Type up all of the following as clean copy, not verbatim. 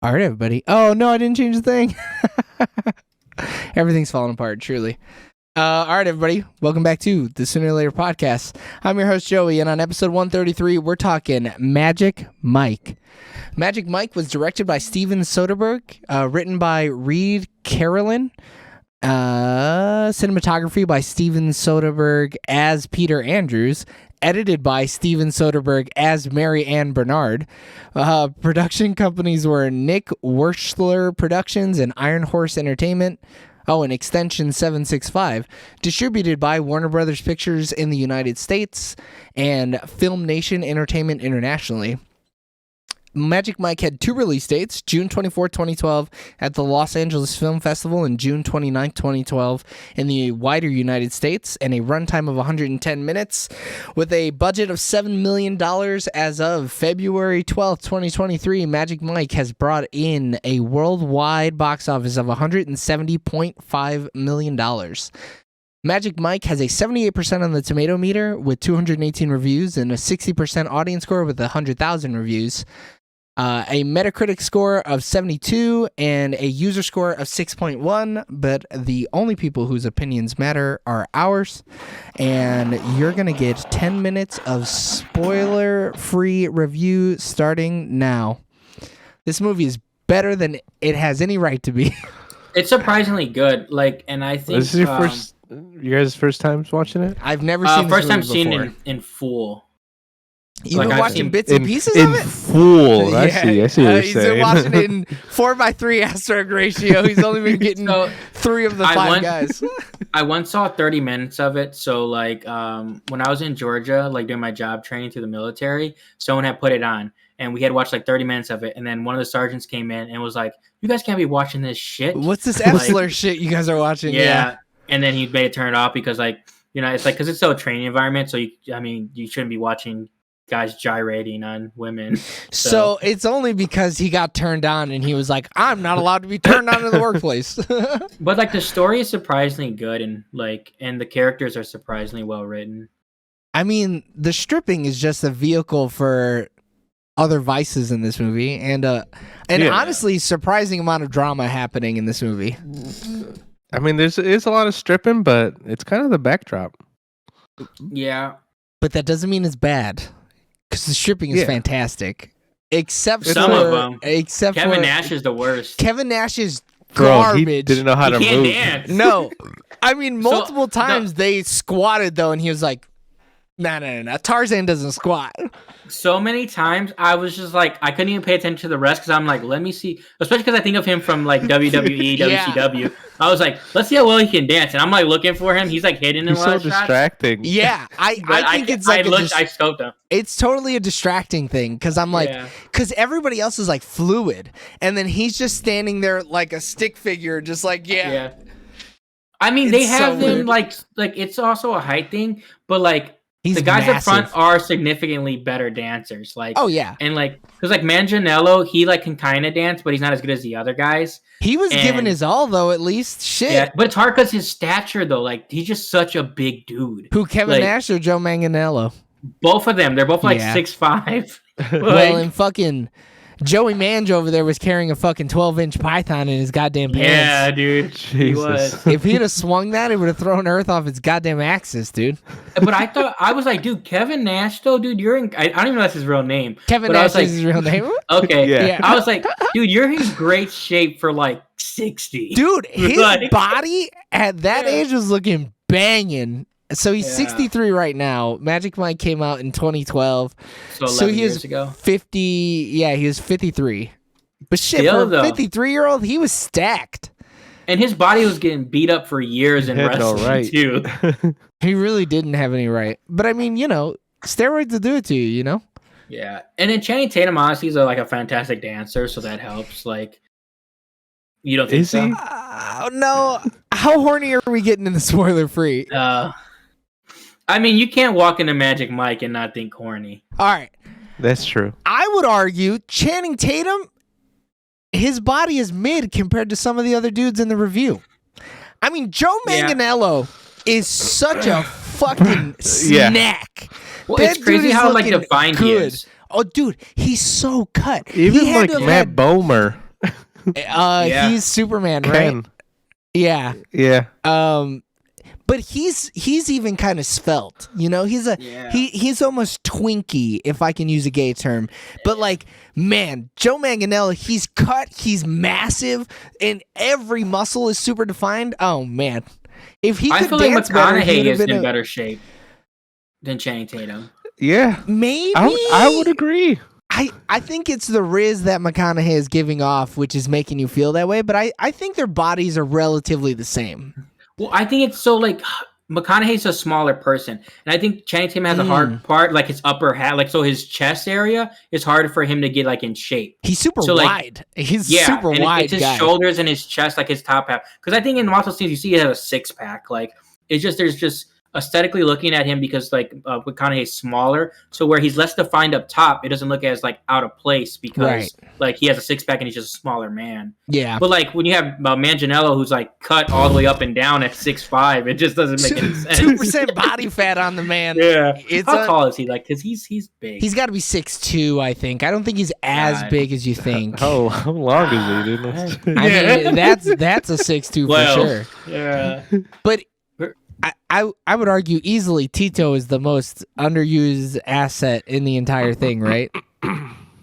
All right, everybody. Oh, no, I didn't change the thing. Everything's falling apart, truly. All right, everybody. Welcome back to the Sooner or Later podcast. I'm your host, Joey, and on episode 133, we're talking Magic Mike. Magic Mike was directed by Steven Soderbergh, written by Reed Carolyn, cinematography by Steven Soderbergh as Peter Andrews, edited by Steven Soderbergh as Mary Ann Bernard. Production companies were Nick Wurschler Productions and Iron Horse Entertainment. Oh, and Extension 765. Distributed by Warner Brothers Pictures in the United States and Film Nation Entertainment internationally. Magic Mike had two release dates, June 24, 2012 at the Los Angeles Film Festival and June 29, 2012 in the wider United States, and a runtime of 110 minutes with a budget of $7 million as of February 12, 2023. Magic Mike has brought in a worldwide box office of $170.5 million. Magic Mike has a 78% on the tomato meter with 218 reviews and a 60% audience score with 100,000 reviews. A Metacritic score of 72 and a user score of 6.1, but the only people whose opinions matter are ours. And you're going to get 10 minutes of spoiler-free review starting now. This movie is better than it has any right to be. It's surprisingly good. And I think this is you guys' first time watching it? I've never seen this first time movie seen before. in full. You've Like, been I've watching seen bits and pieces in of it? full. I see what you're he's saying. been watching it in 4:3 aspect ratio. He's only been getting So, 3 of the 5 guys. I once saw 30 minutes of it. So when I was in Georgia, doing my job training through the military, someone had put it on and we had watched 30 minutes of it. And then one of the sergeants came in and was like, "You guys can't be watching this shit. What's this F-slur shit you guys are watching?" Yeah. And then he made it turn it off because it's because it's still a training environment. So you shouldn't be watching guys gyrating on women. So it's only because he got turned on and he was like, "I'm not allowed to be turned on in the workplace." But the story is surprisingly good and the characters are surprisingly well written. I mean, the stripping is just a vehicle for other vices in this movie, and honestly, surprising amount of drama happening in this movie. I mean, there's a lot of stripping, but it's kind of the backdrop. Yeah. But that doesn't mean it's bad, because the stripping is fantastic. Except some for, of them. Except Kevin for, Nash is the worst. Kevin Nash is Bro, garbage. he didn't know how to He can't move. dance. No. I mean, multiple So, times they squatted, though, and he was like, No. Tarzan doesn't squat. So many times I was just I couldn't even pay attention to the rest because I'm let me see, especially because I think of him from WWE, WCW. I was let's see how well he can dance, and I'm looking for him. He's hidden in He's a lot so of shots. distracting. Yeah, I think it's I scoped him. it's totally a distracting thing because I'm because everybody else is fluid, and then he's just standing there like a stick figure, just Yeah. I mean, they It's have so them weird. it's also a height thing, but he's the guys massive. up front are significantly better dancers. Oh yeah, and because Manganiello, he can kind of dance, but he's not as good as the other guys. he was giving his all though. At least shit. Yeah, but it's hard because his stature though, he's just such a big dude. Who, Kevin Nash or Joe Manganiello? Both of them, they're both Yeah. 6'5". Well, and fucking Joey Mange over there was carrying a fucking 12-inch python in his goddamn pants. Yeah, dude. He Jesus. was. If he'd have swung that, it would have thrown Earth off its goddamn axis, dude. But I was dude, Kevin Nash though, dude, you're in. I don't even know that's his real name. Kevin but Nash I was is his real name. Okay. Yeah. I was dude, you're in great shape for 60. Dude, his body at that Yeah. age was looking banging. So he's Yeah. 63 right now. Magic Mike came out in 2012. So 11 he years is ago. 50. Yeah, he was 53. But shit, Still, for a though. 53-year-old, he was stacked. And his body was getting beat up for years in He had no wrestling right. too. He really didn't have any right. But I mean, steroids will do it to you, Yeah. And then Channing Tatum honestly is a fantastic dancer, so that helps. You don't think Is so? he? No. How horny are we getting in the spoiler free? I mean, you can't walk into Magic Mike and not think corny. All right. That's true. I would argue Channing Tatum, his body is mid compared to some of the other dudes in the review. I mean, Joe Yeah. Manganiello is such a fucking snack. Well, That it's crazy dude is how looking defined he good. is. Oh, dude, he's so cut. Even He had to have Matt had- Bomer. Yeah. He's Superman, right? Ken. Yeah. Yeah. But he's even kind of svelte, you know. He's he's almost twinky, if I can use a gay term. But like, man, Joe Manganiello, he's cut, he's massive, and every muscle is super defined. Oh man, if he I could feel like dance better, he McConaughey would have is been in better shape than Channing Tatum. Yeah. maybe. I would agree. I think it's the riz that McConaughey is giving off, which is making you feel that way. But I think their bodies are relatively the same. Well, I think it's so like McConaughey's a smaller person, and I think Channing Tatum has a hard part, like his upper half, like so his chest area is harder for him to get like in shape. He's super So, like, wide. He's Yeah, super and wide it's his guy. shoulders and his chest, like his top half. Because I think in muscle scenes you see he has a 6-pack. Like it's just there's just aesthetically looking at him because like McConaughey's smaller, so where he's less defined up top, it doesn't look as like out of place because like he has a 6-pack and he's just a smaller man. Yeah. But like when you have Manganiello who's like cut all the way up and down at 6'5", it just doesn't make any sense. 2% body fat on the man. Yeah. It's How tall is he? Like, because he's big. He's got to be 6'2", I think. I don't think he's as God. big as you think. How long is he, dude? I mean, that's a 6'2" Well, for sure. Yeah. But I would argue easily Tito is the most underused asset in the entire thing, right?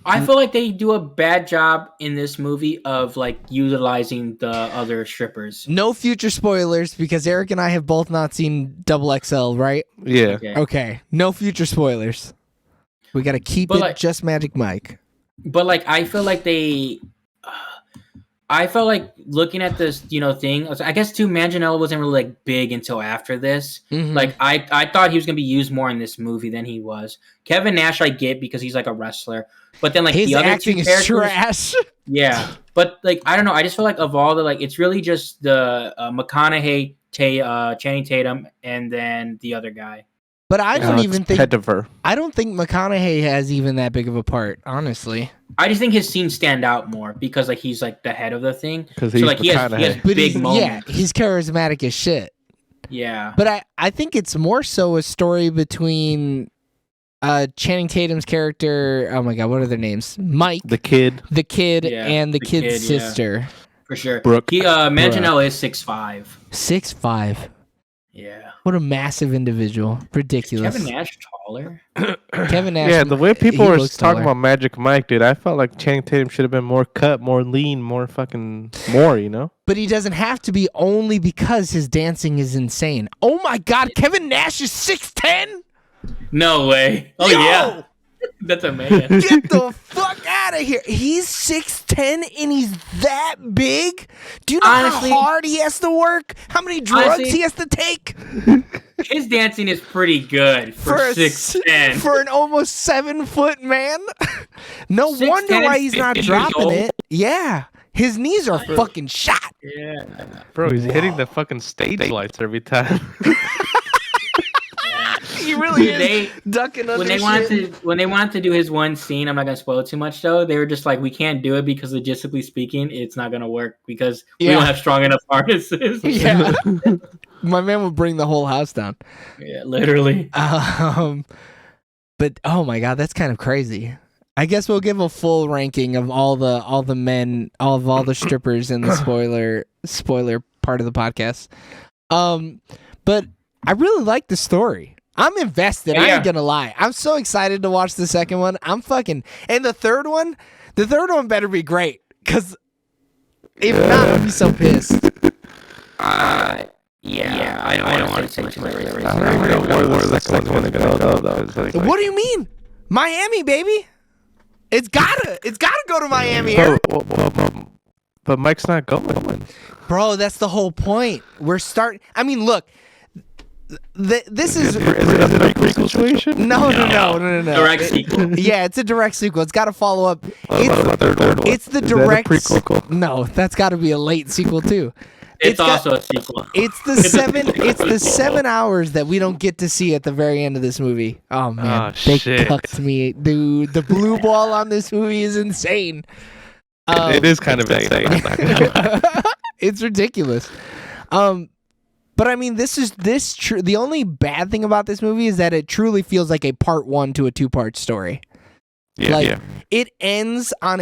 I feel like they do a bad job in this movie of like utilizing the other strippers. No future spoilers because Eric and I have both not seen Double XL, right? Yeah. Okay. No future spoilers. We got to keep But, it like- just Magic Mike. But like I feel like I felt like looking at this, thing. I guess too, Manganiello wasn't really like big until after this. Mhm. Like I thought he was gonna be used more in this movie than he was. Kevin Nash I get because he's like a wrestler, but then like his the other acting two is characters, trash. yeah. But like I don't know, I just feel like of all the like it's really just the McConaughey, Channing Tatum, and then the other guy. But I don't even think Pettifer. I don't think McConaughey has even that big of a part, honestly. I just think his scenes stand out more because like he's like the head of the thing. Because So he's like he has But big moments. he's charismatic as shit. Yeah. But I think it's more so a story between Channing Tatum's character. Oh my god, what are their names? Mike, the kid. the kid, Yeah, and the the kid's kid, yeah. sister. For sure. Brooke. He Manganiello is 6'5". 6'5". Yeah. What a massive individual. Ridiculous. Kevin Nash taller? Kevin Nash. Yeah, the way people he were looks talking taller. about Magic Mike, dude, I felt like Channing Tatum should have been more cut, more lean, more more, you know? But he doesn't have to be only because his dancing is insane. Oh my god, Kevin Nash is 6'10"? No way. Oh Yo! yeah. That's a man. Get the fuck out of here. He's 6'10" and he's that big? Do you know Honestly- how hard he has to work? How many drugs Honestly- he has to take? His dancing is pretty good for a 6'10". For an almost 7-foot man? No 6'10", wonder why he's not 50 years dropping old. it. Yeah. His knees are fucking shot. Yeah. Bro, he's hitting the fucking stage lights every time. He really Dude, is ducking under when they wanted to do his one scene, I'm not gonna spoil it too much though. They were just like, we can't do it because logistically speaking, it's not gonna work because we Yeah. don't have strong enough harnesses. Yeah. My man would bring the whole house down. Yeah, literally. But oh my god, that's kind of crazy. I guess we'll give a full ranking of all the men, all the strippers in the spoiler part of the podcast. But I really like the story. I'm invested. I Yeah. ain't gonna lie. I'm so excited to watch the second one. And the third one better be great. Cause if not, I'll be so pissed. Yeah, I don't want to say too much. What do you mean? Miami, baby. It's gotta go to Miami, Eric. But Mike's not going. Bro, that's the whole point. I mean, look. This is Is it a prequel situation? no. Direct sequel. Yeah, it's a direct sequel. It's got to follow up. Third one. It's the Is that a direct. prequel? No, that's got to be a late sequel too. It's got- also a sequel. It's the 7. It's the 7 hours that we don't get to see at the very end of this movie. Oh man, Oh, they shit. cucked me, dude. The blue ball on this movie is insane. It is kind of insane. It's ridiculous. But I mean, the only bad thing about this movie is that it truly feels like a part 1 to a 2-part story. Like, it ends on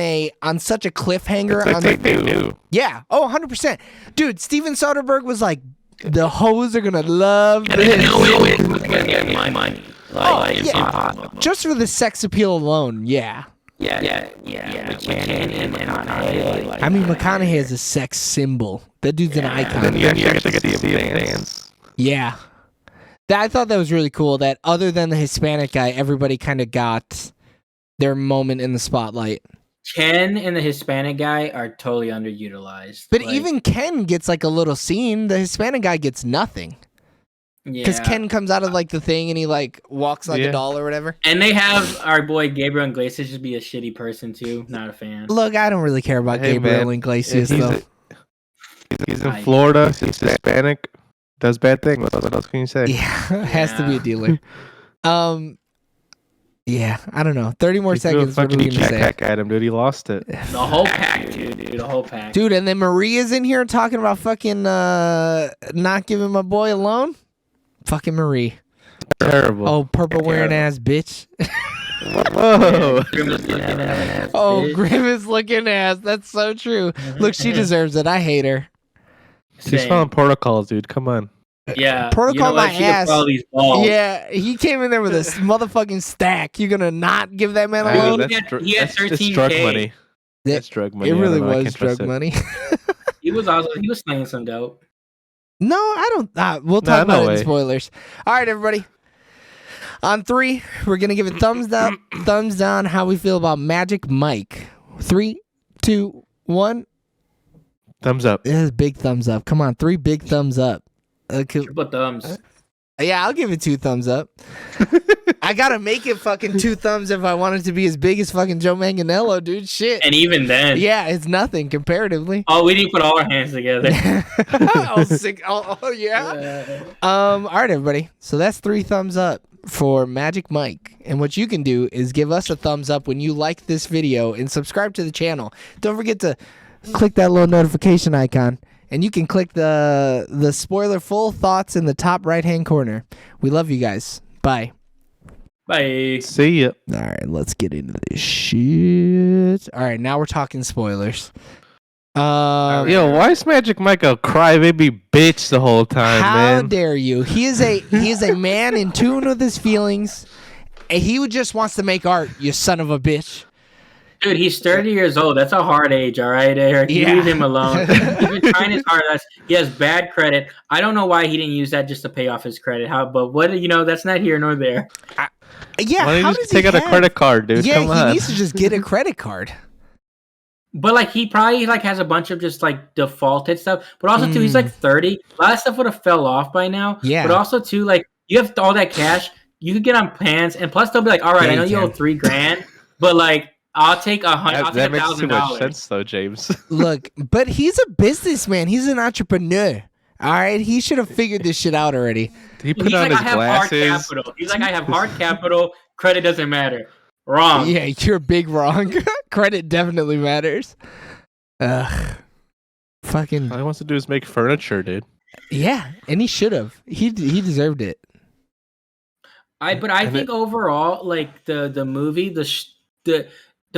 such a cliffhanger. It's like they knew. Yeah. Oh, 100%. Dude, Steven Soderbergh was like, the hoes are gonna love this. It's gonna get my money. Like, it's yeah. impossible. Just for the sex appeal alone, yeah. Yeah. With Channing and McConaughey. Like, I mean, McConaughey is a sex symbol. That dude's an icon. And you actually get to see him dance. Yeah. I thought that was really cool that other than the Hispanic guy, everybody kind of got their moment in the spotlight. Ken and the Hispanic guy are totally underutilized. But Like, even Ken gets like a little scene. The Hispanic guy gets nothing. Because yeah. Ken comes out of like the thing and he like walks like Yeah. a doll or whatever. And they have our boy Gabriel Iglesias just be a shitty person too. Not a fan. Look, I don't really care about Hey, Gabriel man, Iglesias he's though. He's in Florida. He's Hispanic. Does bad things. What else can you say? Yeah, has to be a dealer. Yeah, I don't know. 30 more He threw a seconds. What are fucking we gonna say? backpack at him, dude. He lost it. The whole pack, dude. The whole pack. Dude, and then Maria's in here talking about fucking not giving my boy a loan. Fucking Marie. Terrible. Oh, purple wearing ass bitch. Whoa. Oh, Grimace looking ass. That's so true. Look, she deserves it. I hate her. She's Same. following protocols, dude. Come on. Yeah. Protocol you know what? my She can ass. follow these balls. Yeah, he came in there with a motherfucking stack. You gonna not give that man a Dude, loan? he had that's just 13K. drug money. That- That's drug money. It I don't really know. I was can't trust drug it. money. He was slinging some dope. No, I don't. We'll talk No about it way. in spoilers. All right, everybody. On 3, we're gonna give it thumbs up, thumbs down. How we feel about Magic Mike? 3, 2, 1. Thumbs up. It is big thumbs up. Come on, 3 big thumbs up. Okay. Triple thumbs. Yeah, I'll give it 2 thumbs up. I gotta make it fucking 2 thumbs if I want it to be as big as fucking Joe Manganiello, dude. Shit. And even then, Yeah, it's nothing comparatively. oh, we didn't put all our hands together. Oh, sick. Oh, yeah. All right, everybody. So that's 3 thumbs up for Magic Mike. And what you can do is give us a thumbs up when you like this video and subscribe to the channel. Don't forget to click that little notification icon. And you can click the spoiler full thoughts in the top right-hand corner. We love you guys. Bye. Bye. See ya. All right, let's get into this shit. All right, now we're talking spoilers. Yo, why is Magic Mike a crybaby bitch the whole time, How man? dare you? He is a man in tune with his feelings. And he just wants to make art, you son of a bitch. Dude, he's 30 years old. That's a hard age, all right, Eric? You Yeah. leave him alone. He's been trying his hardest. He has bad credit. I don't know why he didn't use that just to pay off his credit. But that's not here nor there. Yeah, Why don't how you does just take he out a have- credit card, dude? Yeah, Come he on. needs to just get a credit card. But like he probably like has a bunch of just like defaulted stuff. But also too, he's like 30. A lot of stuff would have fell off by now. Yeah. But also too, like you have all that cash, you could get on plans, and plus they'll be like, all right, Yeah, I know you you owe can. $3,000, but like I'll take I'll that take makes too much $1,000. sense, though, James. Look, but he's a businessman. He's an entrepreneur. All right, he should have figured this shit out already. He put He's on like, his I have hard glasses. capital. He's like, I have hard capital. Credit doesn't matter. Wrong. Yeah, you're big wrong. Credit definitely matters. Ugh. Fucking All he wants to do is make furniture, dude. yeah, and he should have. He deserved it. But I think overall, like the movie, the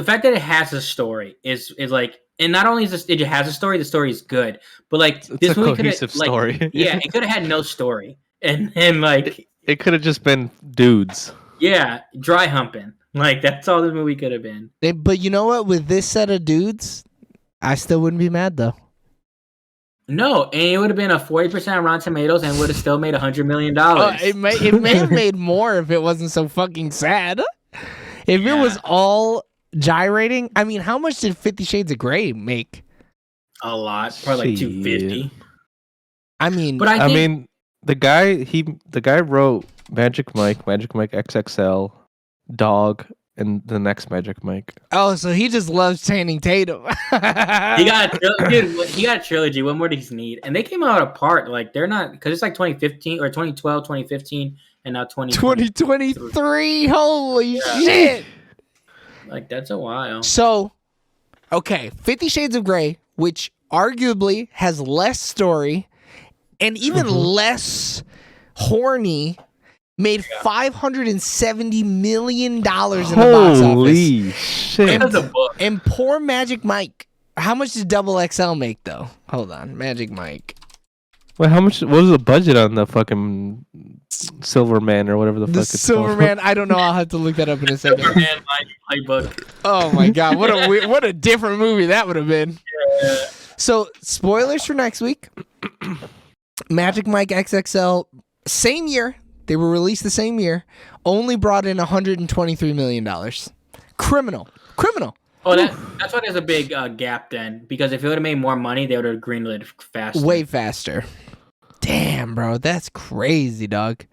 fact that it has a story is like, and not only is this, it has a story, the story is good, but like It's this a movie could cohesive have like, story. yeah, it could have had no story, and like It could have just been dudes. yeah, dry humping, like that's all the movie could have been. But you know what? With this set of dudes, I still wouldn't be mad though. No, and it would have been a 40% on Rotten Tomatoes and would have still made $100 million. It may have made more if it wasn't so fucking sad. If it was all gyrating, I mean, how much did 50 Shades of Grey make? A lot, probably like Shit. 250. I mean, But I I think mean, the guy wrote Magic Mike XXL, Dog, and the next Magic Mike. oh, so he just loves Channing Tatum. he got a trilogy. What more does he need? And they came out apart. Like they're not because it's like 2015 or 2012, 2015, and now 2020. 2023. Holy shit. Like that's a while. So, okay, 50 Shades of Grey, which arguably has less story and even less horny made $570 million in the box office. Holy shit! Because of the book. And poor Magic Mike. How much did Double XL make though? Hold on, Magic Mike. Wait, how much? What was the budget on the fucking Silverman or whatever the fuck The it's Silverman. I don't know. I'll have to look that up in a second. Superman playbook. Oh my god, what a different movie that would have been. Yeah. So, spoilers for next week. Magic Mike XXL, same year. They were released the same year. Only brought in $123 million. Criminal. Oh, that's why there's a big gap then. Because if it would have made more money, they would have greenlit faster. Way faster. Damn, bro. That's crazy, dog.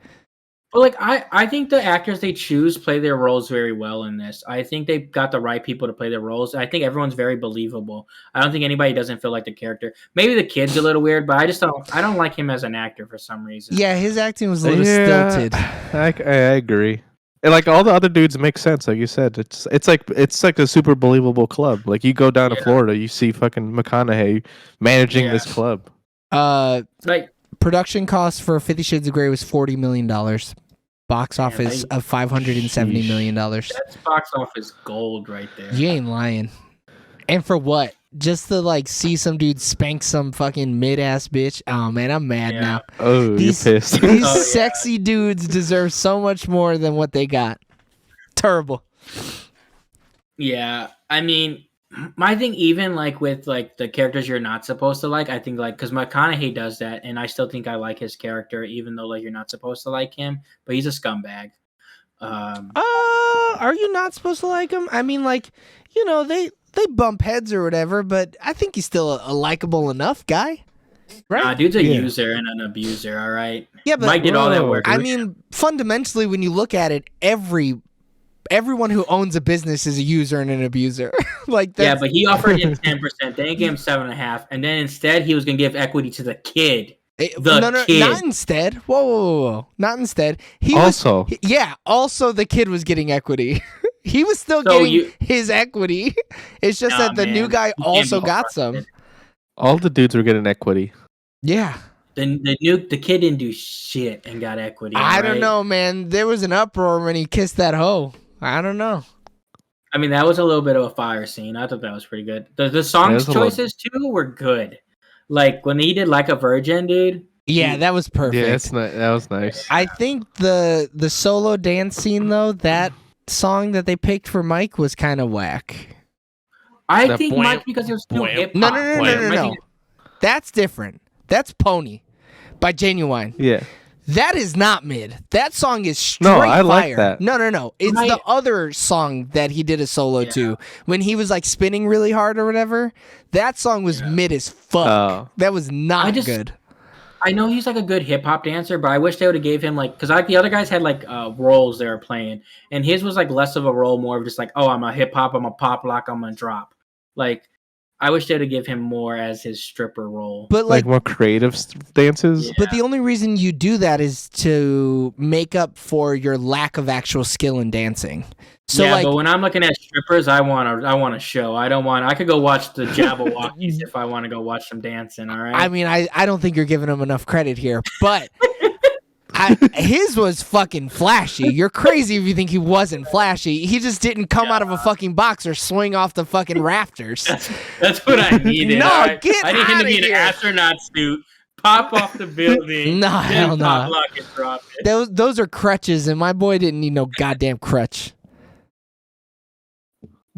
But like I think the actors they choose play their roles very well in this. I think they've got the right people to play their roles. I think everyone's very believable. I don't think anybody doesn't feel like the character. Maybe the kid's a little weird, but I don't like him as an actor for some reason. Yeah, his acting was a little stilted. I agree. And like all the other dudes make sense, like you said. It's like a super believable club. Like you go down to Florida, you see fucking McConaughey managing this club. Like Production cost for 50 Shades of Grey was $40 million. Box office of $570 million. that's box office gold right there. You ain't lying. And for what? Just to like see some dude spank some fucking mid-ass bitch? Oh man, I'm mad now. Oh, These- you're pissed. These Oh, yeah. sexy dudes deserve so much more than what they got. Terrible. Yeah, I mean, my thing, even like with like the characters you're not supposed to like, I think like because McConaughey does that, and I still think I like his character, even though like you're not supposed to like him, but he's a scumbag. Are you not supposed to like him? I mean, like, you know, they bump heads or whatever, but I think he's still a likable enough guy, right? Dude's a Yeah. user and an abuser. All right, Yeah, but Mike did all that Whoa. work. I mean, fundamentally, when you look at it, everyone who owns a business is a user and an abuser. Like yeah, that's, but he offered him 10%. Then he gave him 7.5%, and then instead he was gonna give equity to the kid. no, kid. not instead. Whoa, not instead. Also, Also the kid was getting equity. He was still So getting his equity. It's just Nah, that the new man. guy You can't also be got some. frustrated. all the dudes were getting equity. Yeah. The kid didn't do shit and got equity. I don't right? know, man. There was an uproar when he kissed that hoe. I don't know. I mean, that was a little bit of a fire scene. I thought that was pretty good. The song was a little- choices too were good. Like when he did "Like a Virgin," dude. Yeah, that was perfect. Yeah, that was nice. I think the solo dance scene though, that song that they picked for Mike was kind of whack. I That think boing, Mike because it was too boing. hip hop. No. That's different. That's Pony by Genuine. Yeah. That is not mid. That song is straight No, I like fire. that. No. It's Right. the other song that he did a solo to when he was like spinning really hard or whatever. That song was mid as fuck. Oh. That was not I just- good. I know he's like a good hip hop dancer, but I wish they would have gave him like because like the other guys had like roles they were playing, and his was like less of a role, more of just like, oh, I'm a hip hop, I'm a pop lock, I'm a drop. Like I wish they would have give him more as his stripper role. But Like like, more creative dances. Yeah. but the only reason you do that is to make up for your lack of actual skill in dancing. So yeah, like, but when I'm looking at strippers, I want a show. I could go watch the Jabberwockies if I want to go watch some dancing. All right. I mean, I don't think you're giving him enough credit here, but his was fucking flashy. You're crazy if you think he wasn't flashy. He just didn't come out of a fucking box or swing off the fucking rafters. That's what I needed. No, all right? get I need him to outta be in here. an astronaut suit, pop off the building. No, then hell no. pop lock and drop it. Those are crutches, and my boy didn't need no goddamn crutch.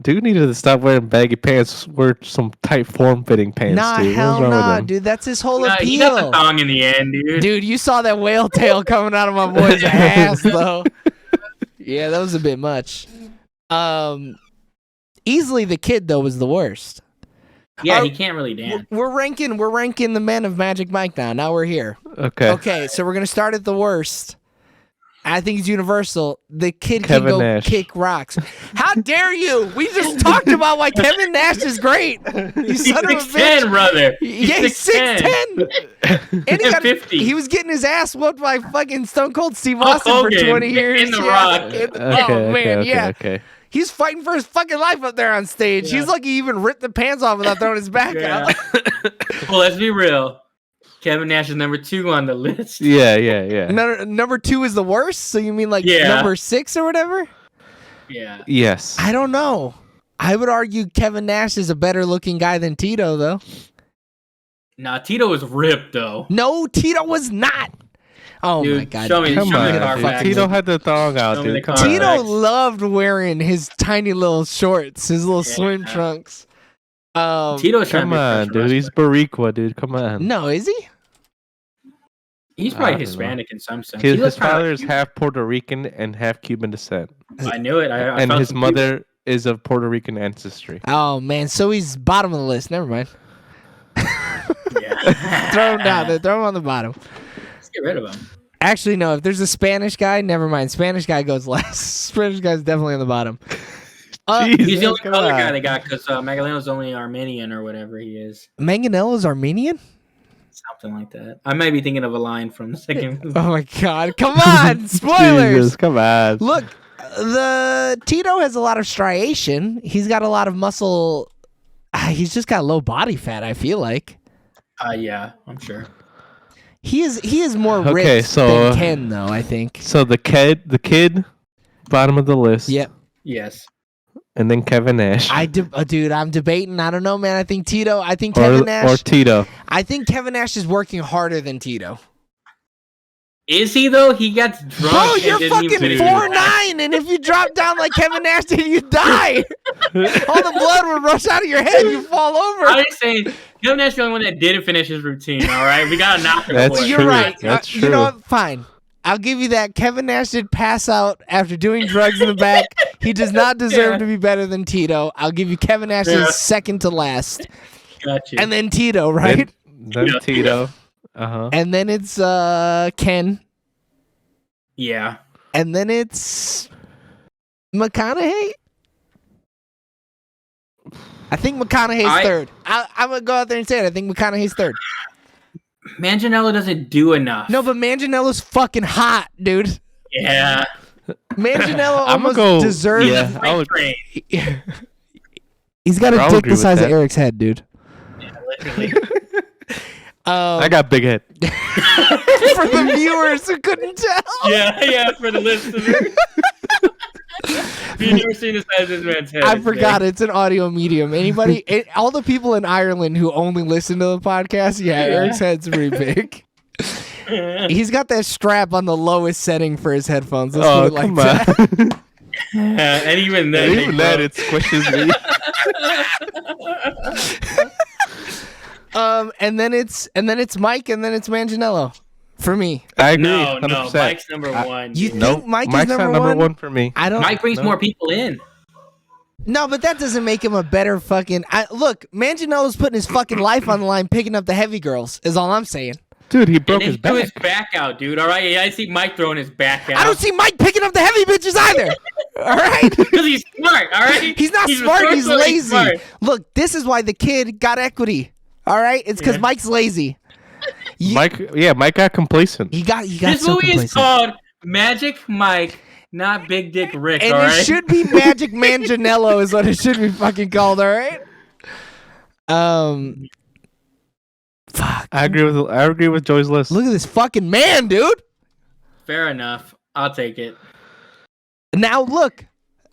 Dude needed to stop wearing baggy pants, wear some tight form-fitting pants, Nah, dude. hell What's wrong with nah, him? dude. That's his whole Nah, he got the appeal. thong in the end, dude. Dude, you saw that whale tail coming out of my boy's ass, though. Yeah, that was a bit much. Easily the kid though was the worst. Yeah, he can't really dance. We're ranking the men of Magic Mike now. Now we're here. Okay. Okay, so we're gonna start at the worst. I think it's universal. The kid Kevin can go Nash. kick rocks. How dare you? We just talked about why Kevin Nash is great. You He's son of a 6'10", bitch. brother. Yeah, he's 6'10". And he He was getting his ass whooped by fucking Stone Cold Steve Hulk Austin for Hogan 20 years. in The Yeah. Rock. Oh man, yeah. Okay. He's fighting for his fucking life up there on stage. Yeah. He's lucky he even ripped the pants off without throwing his back Yeah. out. Well, let's be real. Kevin Nash is number 2 on the list. Yeah. Number 2 is the worst. So you mean like Yeah. number 6 or whatever? Yeah. Yes. I don't know. I would argue Kevin Nash is a better looking guy than Tito, though. Nah, Tito was ripped though. No, Tito was not. Oh Dude, my god. show me Come the on, car dude. facts. Tito had the thong out, Show me the dude. Come car on. Tito facts. loved wearing his tiny little shorts, his little Yeah. swim trunks. Tito's trying Come to be a on, professional dude. He's Boricua, dude. Come on. No, is he? He's I probably don't know. Hispanic in some sense. He His looks kinda father like is you. half Puerto Rican and half Cuban descent, I knew it. I and felt his some mother is of Puerto Rican ancestry. Oh man, so he's bottom of the list. Never mind. people. Yeah. Throw him down there. Throw him on the bottom. Let's get rid of him. Actually, no. If there's a Spanish guy, never mind. Spanish guy goes last. Spanish guy's definitely on the bottom. Jesus, He's the only come other guy on. they got because Magalano's only Armenian or whatever he is. Manganiello's Armenian? Something like that. I might be thinking of a line from the second movie. Oh my god. Come on. Spoilers. Jesus, come on. Look, the Tito has a lot of striation. He's got a lot of muscle. He's just got low body fat, I feel like. Yeah, I'm sure. He is more Okay, ripped so, than Ken, though, I think. So the kid, bottom of the list. Yep. Yes. And then Kevin Nash. Dude, I'm debating. I don't know, man. I think Tito. I think or Kevin Nash. or Tito. I think Kevin Nash is working harder than Tito. Is he though? He got drunk. Bro, and you're didn't fucking even 4'9", and if you drop down like Kevin Nash did, you die. All the blood would rush out of your head. You fall over. I'm just saying, Kevin Nash is the only one that didn't finish his routine. All right, we gotta knock him. That's for it. You're true. right. That's You know true. what? Fine. I'll give you that. Kevin Nash did pass out after doing drugs in the back. He does not deserve Yeah. to be better than Tito. I'll give you Kevin Nash Yeah. is second to last. Got you. And then Tito, right? Then Yeah. Tito. Uh-huh. And then it's Ken. yeah. And then it's McConaughey. I think McConaughey's third. I'm going to go out there and say it. I think McConaughey's third. Manganiello doesn't do enough. No, but Manganiello's fucking hot, dude. Yeah. Manganiello I'ma almost go- deserves. Yeah. He's a freight train. He's got a I'll dick agree the with size of that. Eric's head, dude. Yeah, literally. I got big head. For the viewers who couldn't tell. yeah, for the listeners. You've never seen the size of this man's head. I forgot it's an audio medium. Anybody, all the people in Ireland who only listen to the podcast, yeah, Yeah. Eric's head's pretty big. He's got that strap on the lowest setting for his headphones. Let's Oh, put it like come that. on. And even then, Even that, it squishes me. And then it's Mike, and then it's Manganiello for me. I agree. no, 100%. Mike's number one. You Nope. think Mike is Mike's number not number one? one for me. I don't. Mike brings no. more people in. No, but that doesn't make him a better fucking. Look, Manganiello's putting his fucking life on the line, picking up the heavy girls. Is all I'm saying. Dude, he And broke then his he threw back. his back out, dude. All right, yeah, I see Mike throwing his back out. I don't see Mike picking up the heavy bitches either. All right. because he's smart. All right, He's not a smart. He's but lazy. smart. Look, this is why the kid got equity. All right, it's because Yeah. Mike's lazy. Mike got complacent. He got This so movie is complacent. called Magic Mike, not Big Dick Rick. And all it right. should be Magic Manganiello is what it should be fucking called. All right. Fuck. I agree with Joey's list. Look at this fucking man, dude. Fair enough. I'll take it. Now look,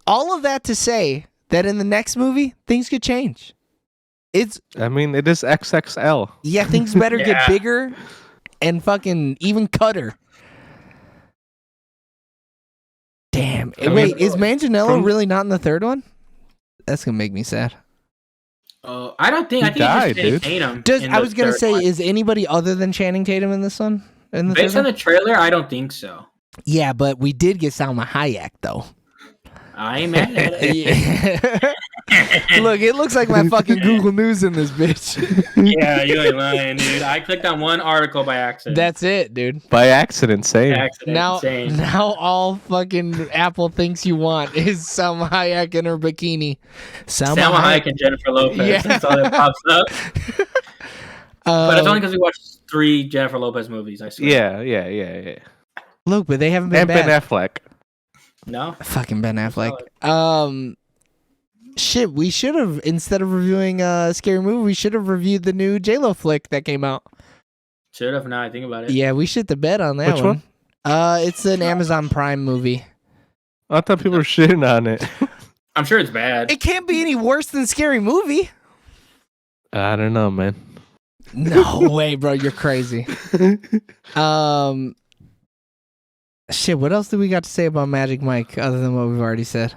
all of that to say that in the next movie things could change. It's I mean, it is XXL. yeah, things better get Yeah. bigger and fucking even cutter. Damn. I mean, Wait, is Manganiello from- really not in the third one? That's gonna make me sad. I don't think. He I think died, it's just dude. Tatum. Does in I the was gonna third say, one. is anybody other than Channing Tatum in this one? In the Based third on one? the trailer, I don't think so. Yeah, but we did get Salma Hayek though. I ain't mad at it. Look, it looks like my fucking Google News in this bitch. Yeah, you ain't lying, dude. I clicked on one article by accident. That's it, dude. By accident, same. accident. Now, Insane. now all fucking Apple thinks you want is Salma Hayek in her bikini. Salma Hayek and Jennifer Lopez. Yeah. That's all that pops up. But it's Um, only because we watched 3 Jennifer Lopez movies. I swear. Yeah. look, but they haven't been And bad. Ben Affleck. No. Fucking Ben Affleck. Shit, we should have, instead of reviewing a scary movie, we should have reviewed the new J-Lo flick that came out. Should have. Now I think about it. Yeah, we shit the bed on that Which one. It's an Amazon Prime movie. I thought people were shitting on it. I'm sure it's bad. It can't be any worse than Scary Movie. I don't know, man. No way, bro. You're crazy. Shit, what else do we got to say about Magic Mike other than what we've already said?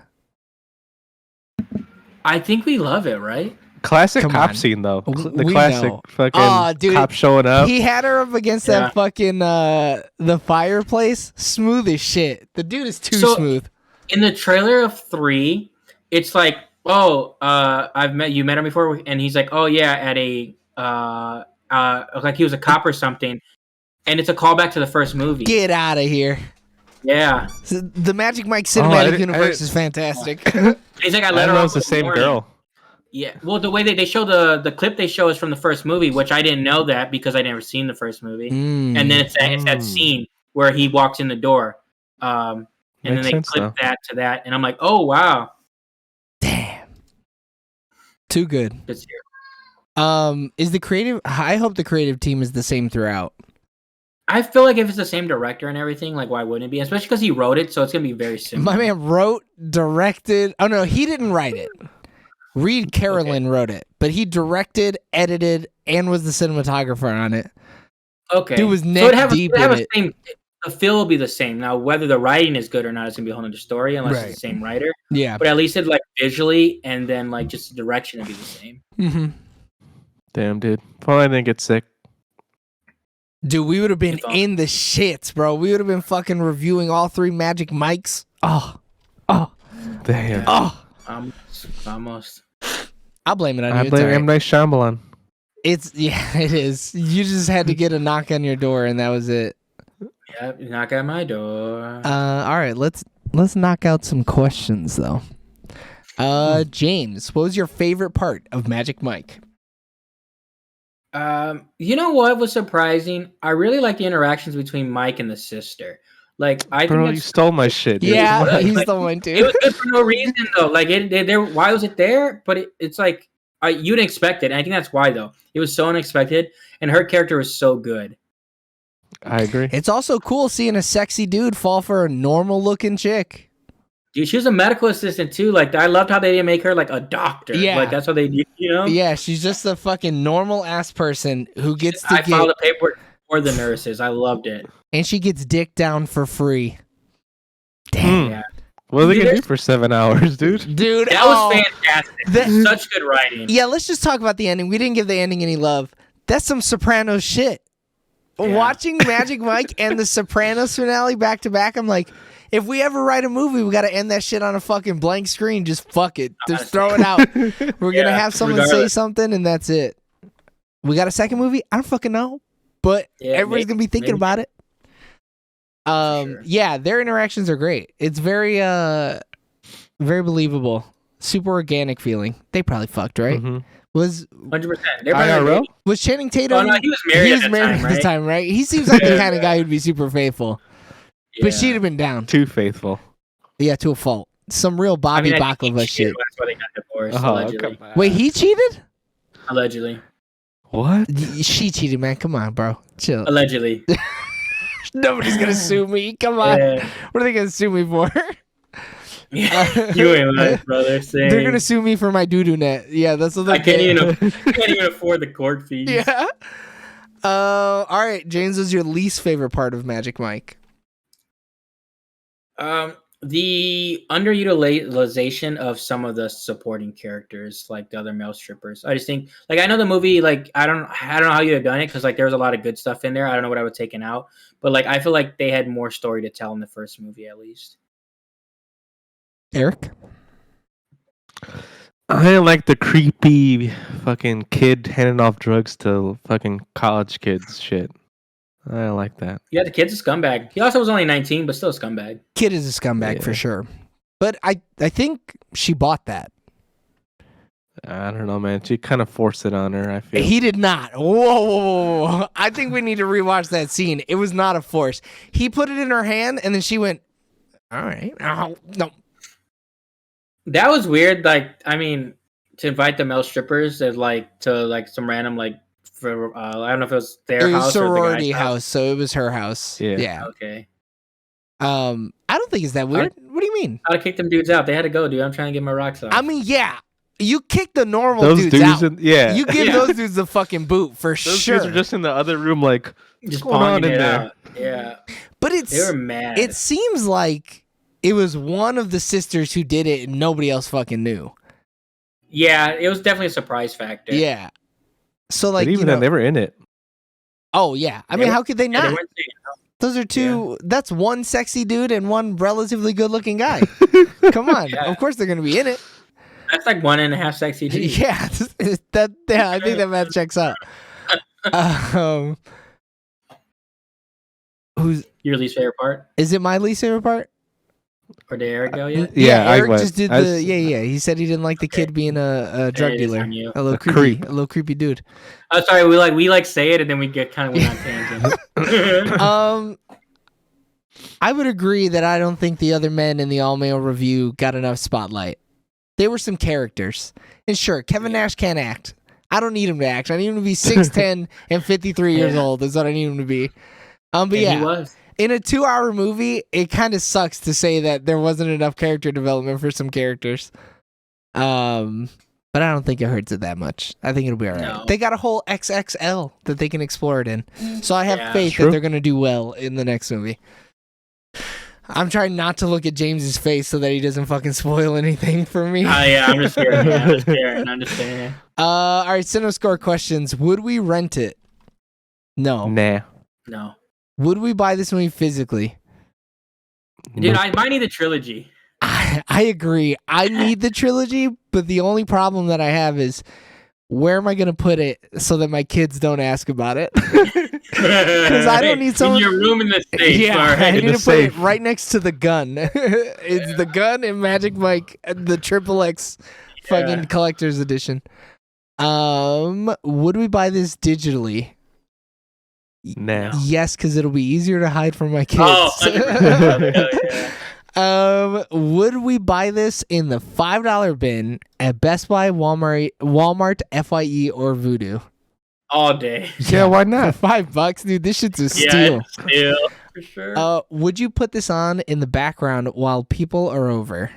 I think we love it, right? Classic Come cop on. scene though. The We classic know. fucking Aw, dude, cop showing up. He had her up against Yeah. that fucking the fireplace. Smooth as shit. The dude is too So- smooth. In the trailer of 3, it's like, oh, I've met him before, and he's like, oh yeah, at a like he was a cop or something, and it's a callback to the first movie. Get out of here. Yeah, So the Magic Mike I cinematic didn't- universe is fantastic. he's like, I I let don't her know off it's the with a same warning. girl. Yeah, well, the way they show the clip they show is from the first movie, which I didn't know that because I never seen the first movie. Mm. And then it's that Mm. scene where he walks in the door, and then Makes they sense, clip that to that, and I'm like, oh wow, Damn. Too good. it's here. Is the creative? I hope the creative team is the same throughout. I feel like if it's the same director and everything, like why wouldn't it be? Especially because he wrote it, so it's gonna be very similar. My man wrote, directed. Oh no, he didn't write it. Reed Carolyn wrote it, but he directed, edited, and was the cinematographer on it. Okay, Dude was so neck it'd have, deep it'd have in a it. same. The feel will be the same. Now, whether the writing is good or not is gonna be a whole other story, unless Right. it's the same writer. Yeah. But at least it like visually and then like just the direction would be the same. hmm Damn, dude. If only I didn't get sick. Dude, we would have been It's all- in the shits, bro. We would have been fucking reviewing all 3 Magic Mikes. Oh, Damn. Almost. I'll blame it on I you. blame It's, M. Night Shyamalan. yeah, it is. You just had to get a knock on your door, and that was it. Yeah, knock at my door. All right, let's knock out some questions though. James, what was your favorite part of Magic Mike? You know what was surprising? I really like the interactions between Mike and the sister. Like I Bro, think you that's, stole my shit, dude. Yeah, Like, he's the one it too. was good for no reason though. Like there, why was it there? But it's like you didn't expect it. And I think that's why though. It was so unexpected, and her character was so good. I agree. It's also cool seeing a sexy dude fall for a normal looking chick. Dude, she was a medical assistant too. Like I loved how they didn't make her like a doctor. Yeah. Like that's what they did. You know. Yeah, she's just a fucking normal ass person who gets to I filed get, the paperwork for the nurses. I loved it. and she gets dick down for free. Damn, Yeah. What are they Dude, gonna do for 7 hours, dude? dude. That oh, was fantastic. that- Such good writing. Yeah, let's just talk about the ending. We didn't give the ending any love. That's some Sopranos shit. Yeah. Watching Magic Mike and the Sopranos finale back to back, I'm like, if we ever write a movie, we got to end that shit on a fucking blank screen. Just fuck it. Just throw it out. We're going to Yeah, have someone say regardless. something, and that's it. We got a second movie? I don't fucking know. But Yeah, everybody's maybe- going to be thinking maybe. about it. sure. Yeah, their interactions are great. It's very very believable. Super organic feeling. They probably fucked, right? Mhm. Was 100%. IRL? was Channing Tatum? Oh no, he was married. at the time, right? right? He seems like the Yeah, kind of yeah. guy who'd be super faithful. But Yeah. she'd have been down. Too faithful. Yeah, to a fault. Some real Bobby I think he Baklava cheated, shit. That's why they got divorced. Oh, allegedly. come on. Wait, he cheated? Allegedly. What? She cheated, man. Come on, bro. Chill. Allegedly. Nobody's gonna sue me. Come on. Yeah. What are they gonna sue me for? You ain't lying, brother. Same. They're gonna sue me for my doo-doo net. Yeah, that's what I they're can't even afford the court fees. Yeah. All right, James, was your least favorite part of Magic Mike? The underutilization of some of the supporting characters, like the other male strippers. I just think, like, I know the movie, like, I don't know how you'd have done it because, like, there was a lot of good stuff in there. I don't know what I would have taken out, but like, I feel like they had more story to tell in the first movie, at least. Eric? I didn't like the creepy fucking kid handing off drugs to fucking college kids shit. I don't like that. Yeah, the kid's a scumbag. He also was only 19, but still a scumbag. Kid is a scumbag for Yeah. sure. But I think she bought that. I don't know, man. She kind of forced it on her, I feel. He did not. Whoa. I think we need to rewatch that scene. It was not a force. He put it in her hand and then she went, all right. Oh, no. That was weird. Like, I mean, to invite the male strippers as like to like some random like for I don't know if it was their It was house or the sorority guy's house, so it was her house. Yeah. Yeah. Okay. I don't think it's that weird. What do you mean? I'd have kicked them dudes out. They had to go, dude. I'm trying to get my rocks off. I mean, yeah. You kick the normal Those dudes dudes, out. yeah. You give Yeah. those dudes the fucking boot for Those sure. dudes are just in the other room, like, just going on pawning in it there? out. Yeah, but they were mad. it seems like it was one of the sisters who did it and nobody else fucking knew. Yeah, it was definitely a surprise factor. Yeah. So like, but even then, they were in it. oh yeah. I They mean, were- how could they Yeah, they not? weren't saying Those are two. That's one sexy dude and one relatively good-looking guy. Come on. Yeah. Of course they're gonna be in it. that's like 1.5 sexy dudes. Yeah, yeah, I think that math checks out. Who's Your least favorite part, is it? My least favorite part? or did Eric go yet? Yeah, I Eric went. just did I the s- yeah. He said he didn't like the kid being a drug it is dealer, on you. a little A creepy, a little creepy dude. Oh, sorry. We say it and then we get kind of went on tangents. I would agree that I don't think the other men in the all male review got enough spotlight. They were some characters, and sure, Kevin Nash can't act. I don't need him to act. I need him to be 6'10" and 53 years Yeah. old. Is what I need him to be. But And yeah, he was. in a 2-hour movie, it kind of sucks to say that there wasn't enough character development for some characters. But I don't think it hurts it that much. I think it'll be all right. No. They got a whole XXL that they can explore it in. So I have Yeah. faith True. that they're going to do well in the next movie. I'm trying not to look at James's face so that he doesn't fucking spoil anything for me. Yeah, I'm just scared. Yeah, I'm just scared. I'm just saying. All right, CinemaScore questions. Would we rent it? No. Nah. No. Would we buy this movie physically? Dude, I might need the trilogy. I agree. I need the trilogy, but the only problem that I have is where am I going to put it so that my kids don't ask about it? Because I don't need someone. in your room in the safe. Yeah, all I right. need the to put it safe. right next to the gun. It's the gun and Magic Mike, the Triple X fucking Yeah. collector's edition. Would we buy this digitally? Nah. Yes, because it'll be easier to hide from my kids. Oh, 100%. Yeah. Would we buy this in the $5 bin at Best Buy, Walmart, FYE, or Voodoo? All day. Yeah, why not? $5, dude. This shit's a Yeah, steal. it's still, for sure. Would you put this on in the background while people are over?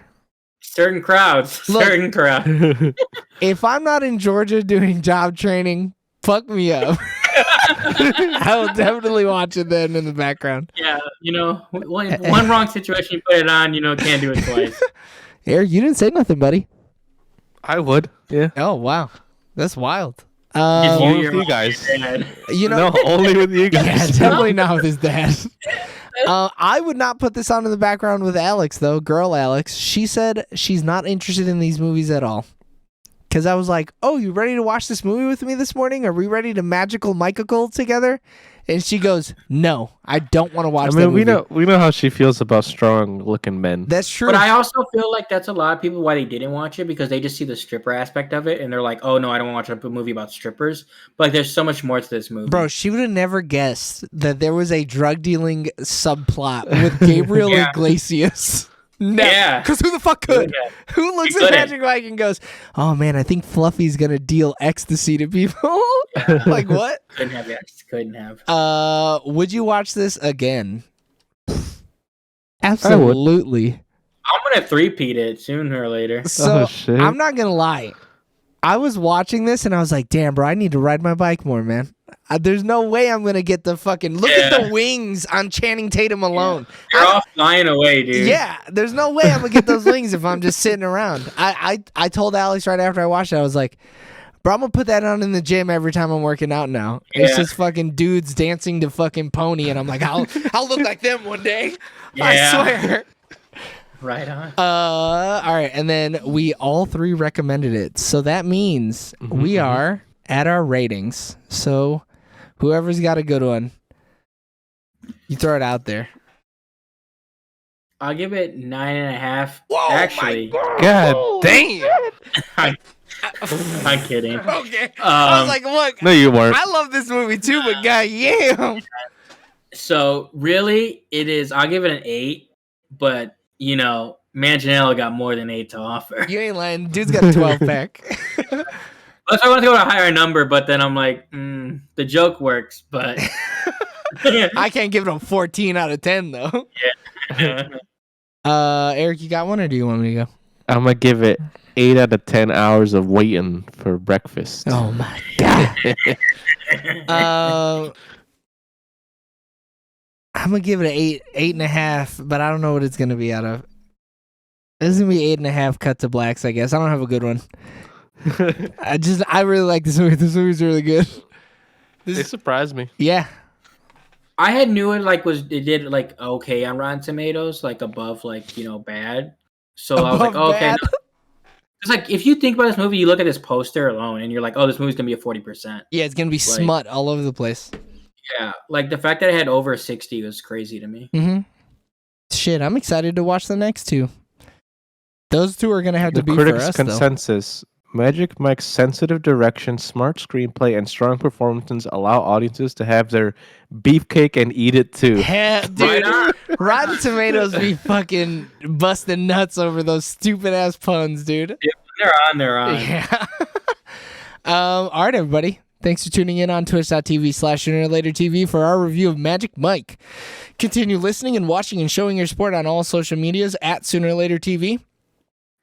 Certain crowds. Look- Certain crowds. If I'm not in Georgia doing job training, fuck me up. I will definitely watch it then in the background. Yeah, one wrong situation, you put it on, can't do it twice. Eric, you didn't say nothing, buddy. I would. Yeah. Oh wow, that's wild. Just Only your with you mom guys. and your dad. You know, No, only with you yeah, guys. definitely not with his dad. I would not put this on in the background with Alex though. Girl Alex, she said she's not interested in these movies at all. Because I was like, "Oh, you ready to watch this movie with me this morning? Are we ready to magical Michael together?" And she goes, "No, I don't want to watch I that mean, movie." we know how she feels about strong-looking men. That's true. But I also feel like that's a lot of people why they didn't watch it, because they just see the stripper aspect of it and they're like, "Oh no, I don't want to watch a movie about strippers." But like, there's so much more to this movie. Bro, she would have never guessed that there was a drug dealing subplot with Gabriel Yeah. Iglesias. No, Yeah. because who the fuck could? Yeah. Who looks He at couldn't. Magic Mike and goes, "Oh man, I think Fluffy's gonna deal ecstasy to people." Like what? Couldn't have. Yeah, just couldn't have. Would you watch this again? Absolutely. I'm gonna three-peat it sooner or later. So Oh, shit. I'm not gonna lie. I was watching this and I was like, "Damn, bro, I need to ride my bike more, man." There's no way I'm gonna get the fucking look at Yeah. the wings on Channing Tatum alone. You're all flying away, dude. Yeah, there's no way I'm gonna get those wings if I'm just sitting around. I told Alex right after I watched it, I was like, "Bro, I'm gonna put that on in the gym every time I'm working out now." It's Yeah. just fucking dudes dancing to fucking Pony, and I'm like, I'll look like them one day. I Yeah. swear. Right on. All right, and then we all three recommended it, so that means we are at our ratings. So whoever's got a good one, you throw it out there. I'll give it 9.5. Whoa, Actually, God damn. I'm kidding. Okay, I was like, look, No, you weren't. I love this movie too, but goddamn. So really, it is. I'll give it an 8, but Manganiello got more than 8 to offer. You ain't lying. Dude's got a 12 pack. That's why I want to go to a higher number, but then I'm like, the joke works, but I can't give it a 14 out of 10 though. Eric, you got one, or do you want me to go? I'm gonna give it 8 out of 10 hours of waiting for breakfast. Oh my god. I'm gonna give it an 8.5, but I don't know what it's gonna be out of. It's gonna be 8.5 cut to blacks, I guess. I don't have a good one. I really like this movie. This movie's really good. It surprised me. Yeah. I had knew it did like okay on Rotten Tomatoes, like above bad. So I was like, Above okay. bad? No. It's like if you think about this movie, you look at this poster alone, and you're like, oh, this movie's gonna be a 40%. Yeah, it's gonna be smut all over the place. Yeah, like the fact that it had over 60 was crazy to me. Mm-hmm. Shit, I'm excited to watch the next two. Those two are gonna have to The be for critics' us, though. consensus: Magic Mike's sensitive direction, smart screenplay, and strong performances allow audiences to have their beefcake and eat it too. Yeah, dude. Rotten Tomatoes be fucking busting nuts over those stupid ass puns, dude. They're on. Yeah. All right, everybody. Thanks for tuning in on twitch.tv/SoonerOrLaterTV for our review of Magic Mike. Continue listening and watching and showing your support on all social medias at SoonerOrLaterTV.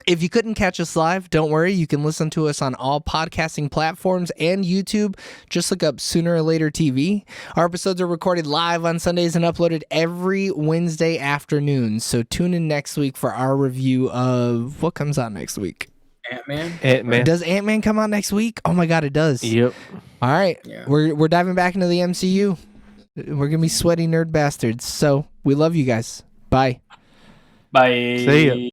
If you couldn't catch us live, don't worry. You can listen to us on all podcasting platforms and YouTube. Just look up Sooner or Later TV. Our episodes are recorded live on Sundays and uploaded every Wednesday afternoon. So tune in next week for our review of what comes out next week. Ant-Man. Does Ant-Man come out next week? Oh my god, it does. Yep. All right. Yeah. We're diving back into the MCU. We're gonna be sweaty nerd bastards. So we love you guys. Bye. Bye. See ya.